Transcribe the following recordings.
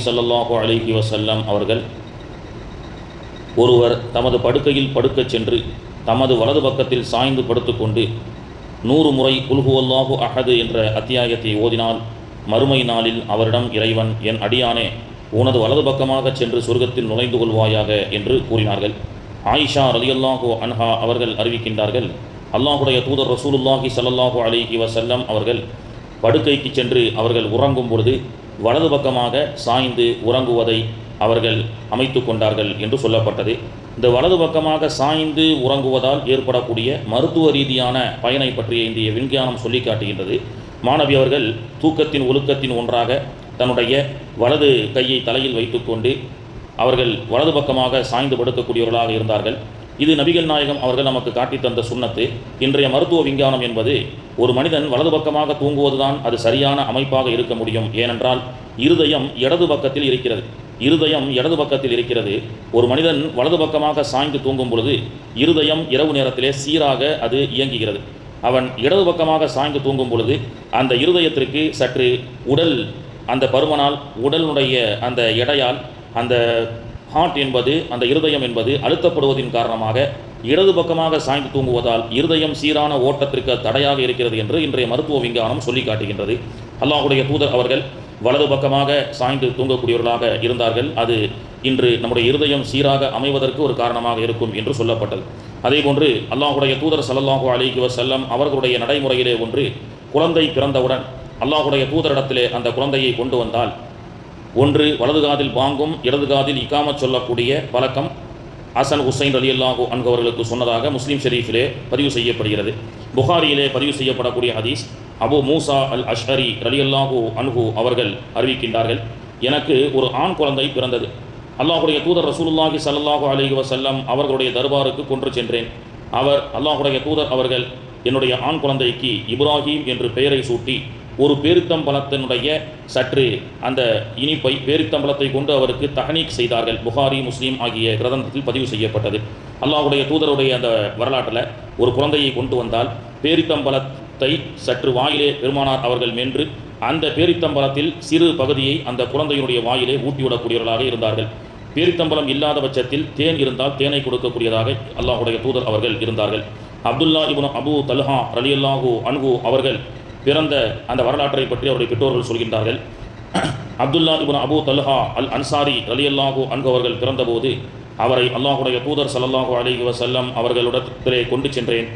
ஸல்லல்லாஹு அலைஹி வஸல்லம் அவர்கள், ஒருவர் தமது படுக்கையில் படுக்கச் சென்று தமது வலது பக்கத்தில் சாய்ந்து படுத்துக்கொண்டு 100 முறை குல் ஹுவல்லாஹு அஹது என்ற அத்தியாயத்தை ஓதினால் மறுமை நாளில் அவரிடம் இறைவன், என் அடியானே, உனது வலது பக்கமாக சென்று சொர்க்கத்தில் நுழைந்து கொள்வாயாக என்று கூறினார்கள். ஆயிஷா ரலியல்லாஹு அன்ஹா அவர்கள் அறிவிக்கின்றார்கள், அல்லாஹுடைய தூதர் ரசூலுல்லாஹி ஸல்லல்லாஹு அலைஹி வஸல்லம் அவர்கள் படுக்கைக்கு சென்று அவர்கள் உறங்கும் பொழுது வலது பக்கமாக சாய்ந்து உறங்குவதை அவர்கள் அமைத்து கொண்டார்கள் என்று சொல்லப்பட்டது. இந்த வலது பக்கமாக சாய்ந்து உறங்குவதால் ஏற்படக்கூடிய மருத்துவ ரீதியான பயனை பற்றிய இந்திய விஞ்ஞானம் சொல்லி காட்டுகின்றது. மாணவி அவர்கள் தூக்கத்தின் ஒழுக்கத்தின் ஒன்றாக தன்னுடைய வலது கையை தலையில் வைத்துக்கொண்டு அவர்கள் வலது பக்கமாக சாய்ந்து படுக்கக்கூடியவர்களாக இருந்தார்கள். இது நபிகள் நாயகம் அவர்கள் நமக்கு காட்டி தந்த சுன்னத்து. இன்றைய மருத்துவ விஞ்ஞானம் என்பது ஒரு மனிதன் வலது பக்கமாக தூங்குவதுதான் அது சரியான அமைப்பாக இருக்க முடியும். ஏனென்றால் இருதயம் இடது பக்கத்தில் இருக்கிறது. ஒரு மனிதன் வலது பக்கமாக சாய்ந்து தூங்கும் பொழுது இருதயம் இரவு நேரத்திலே சீராக அது இயங்குகிறது. அவன் இடது பக்கமாக சாய்ந்து தூங்கும் பொழுது அந்த இருதயத்திற்கு சற்று உடல் அந்த பருமனால் உடலுடைய அந்த எடையால் அந்த ஹார்ட் என்பது அந்த இருதயம் என்பது அழுத்தப்படுவதின் காரணமாக இடது பக்கமாக சாய்ந்து தூங்குவதால் இருதயம் சீரான ஓட்டத்திற்கு தடையாக இருக்கிறது என்று இன்றைய மருத்துவ விஞ்ஞானம் சொல்லி காட்டுகின்றது. அல்லாஹுடைய தூதர் அவர்கள் வலது பக்கமாக சாய்ந்து தூங்கக்கூடியவர்களாக இருந்தார்கள். அது இன்று நம்முடைய இருதயம் சீராக அமைவதற்கு ஒரு காரணமாக இருக்கும் என்று சொல்லப்பட்டது. அதேபோன்று அல்லாஹுடைய தூதர் ஸல்லல்லாஹு அலைஹி வஸல்லம் அவர்களுடைய நடைமுறையிலே ஒன்று, குழந்தை பிறந்தவுடன் அல்லாஹுடைய தூதரிடத்திலே அந்த குழந்தையை கொண்டு வந்தால் ஒன்று வலது காதில் பாங்கும் இடது காதில் இகாமத் சொல்லக்கூடிய பழக்கம் ஹசன் ஹுசைன் ரலியல்லாஹு அன்ஹு அவர்களுக்கு சொன்னதாக முஸ்லீம் ஷெரீஃபிலே பதிவு செய்யப்படுகிறது. புகாரியிலே பதிவு செய்யப்படக்கூடிய ஹதீஸ், அபு மூசா அல் அஷ்அரி ரலியல்லாஹு அன்ஹு அவர்கள் அறிவிக்கின்றார்கள், எனக்கு ஒரு ஆண் குழந்தை பிறந்தது. அல்லாஹுடைய தூதர் ரசூலுல்லாஹி ஸல்லல்லாஹு அலைஹி வஸல்லம் அவர்களுடைய தர்பாருக்கு கொண்டு சென்றேன். அல்லாஹுடைய தூதர் அவர்கள் என்னுடைய ஆண் குழந்தைக்கு இப்ராஹீம் என்று பெயரை சூட்டி ஒரு பேரித்தம்பழத்தினுடைய சற்று அந்த இனிப்பை பேரித்தம்பழத்தை கொண்டு அவருக்கு தஹ்னீக் செய்தார்கள். புகாரி முஸ்லீம் ஆகிய கிரந்தத்தில் பதிவு செய்யப்பட்டது. அல்லாஹுடைய தூதருடைய அந்த வரலாற்றில் ஒரு குழந்தையை கொண்டு வந்தால் பேரித்தம்பழத்தை சற்று வாயிலே பெருமானார் அவர்கள் மென்று அந்த பேரித்தம்பழத்தில் சிறு பகுதியை அந்த குழந்தையினுடைய வாயிலே ஊட்டிவிடக்கூடியவர்களாக இருந்தார்கள். பேரித்தம்பழம் இல்லாத பட்சத்தில் தேன் இருந்தால் தேனை கொடுக்கக்கூடியதாக அல்லாஹுடைய தூதர் அவர்கள் இருந்தார்கள். அப்துல்லா இப்னு அபு தல்ஹா ரலியல்லாஹு அன்ஹு அவர்கள் பிறந்த அந்த வரலாற்றை பற்றி அவருடைய பெற்றோர்கள் சொல்கின்றார்கள். அப்துல்லா இப்னு அபு தல்ஹா அல் அன்சாரி ரலியல்லாஹு அன்ஹு அவர்கள் பிறந்தபோது அவரை அல்லாஹுடைய தூதர் ஸல்லல்லாஹு அலைஹி வஸல்லம் அவர்களிடத்திலே கொண்டு சென்றேன்.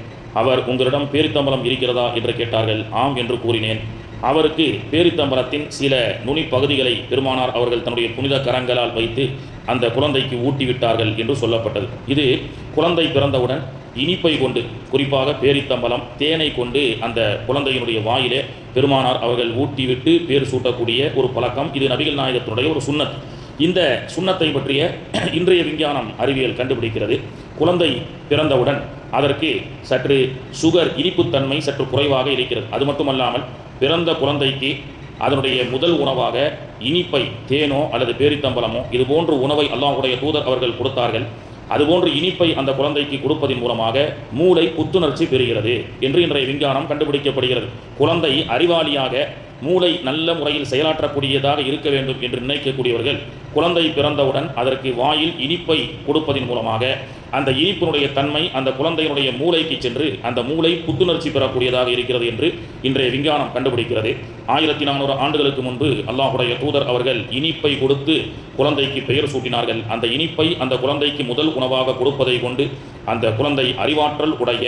அவர், உங்களிடம் பேரித்தம்பலம் இருக்கிறதா என்று கேட்டார்கள். ஆம் என்று கூறினேன். அவருக்கு பேரித்தம்பலத்தின் சில நுனி பகுதிகளை பெருமானார் அவர்கள் தன்னுடைய புனித கரங்களால் வைத்து அந்த குழந்தைக்கு ஊட்டிவிட்டார்கள் என்று சொல்லப்பட்டது. இது குழந்தை பிறந்தவுடன் இனிப்பை கொண்டு, குறிப்பாக பேரித்தம்பலம் தேனை கொண்டு அந்த குழந்தையினுடைய வாயிலே பெருமானார் அவர்கள் ஊட்டிவிட்டு பேர் சூட்டக்கூடிய ஒரு பழக்கம். இது நபிகள் நாயகத்தினுடைய ஒரு சுன்னத். இந்த சுன்னத்தை பற்றிய இன்றைய விஞ்ஞானம் அறிவியல் கண்டுபிடிக்கிறது. குழந்தை பிறந்தவுடன் அதற்கு சற்று சுகர் இனிப்புத்தன்மை சற்று குறைவாக இருக்கிறது. அது மட்டுமல்லாமல் பிறந்த குழந்தைக்கு அதனுடைய முதல் உணவாக இனிப்பை, தேனோ அல்லது பேரித்தம்பலமோ இதுபோன்ற உணவை அல்லாஹுடைய தூதர் அவர்கள் கொடுத்தார்கள். அதுபோன்று இனிப்பை அந்த குழந்தைக்கு கொடுப்பதன் மூலமாக மூளை புத்துணர்ச்சி பெறுகிறது என்று இன்றைய விஞ்ஞானம் கண்டுபிடிக்கப்படுகிறது. குழந்தை அறிவாளியாக மூளை நல்ல முறையில் செயலாற்றக்கூடியதாக இருக்க வேண்டும் என்று நினைக்கக்கூடியவர்கள் குழந்தை பிறந்தவுடன் அதற்கு வாயில் இனிப்பை கொடுப்பதன் மூலமாக அந்த இனிப்பினுடைய தன்மை அந்த குழந்தையினுடைய மூளைக்கு சென்று அந்த மூளை புத்துணர்ச்சி பெறக்கூடியதாக இருக்கிறது என்று இன்றைய விஞ்ஞானம் கண்டுபிடிக்கிறது. 1400 ஆண்டுகளுக்கு முன்பு அல்லாஹுடைய தூதர் அவர்கள் இனிப்பை கொடுத்து குழந்தைக்கு பெயர் சூட்டினார்கள். அந்த இனிப்பை அந்த குழந்தைக்கு முதல் உணவாக கொடுப்பதை கொண்டு அந்த குழந்தை அறிவாற்றல் உடைய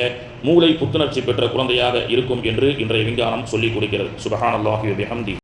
மூளை புத்துணர்ச்சி பெற்ற குழந்தையாக இருக்கும் என்று இன்றைய விஞ்ஞானம் சொல்லிக் கொடுக்கிறது. சுப்ஹானல்லாஹி வ பிஹம்தி.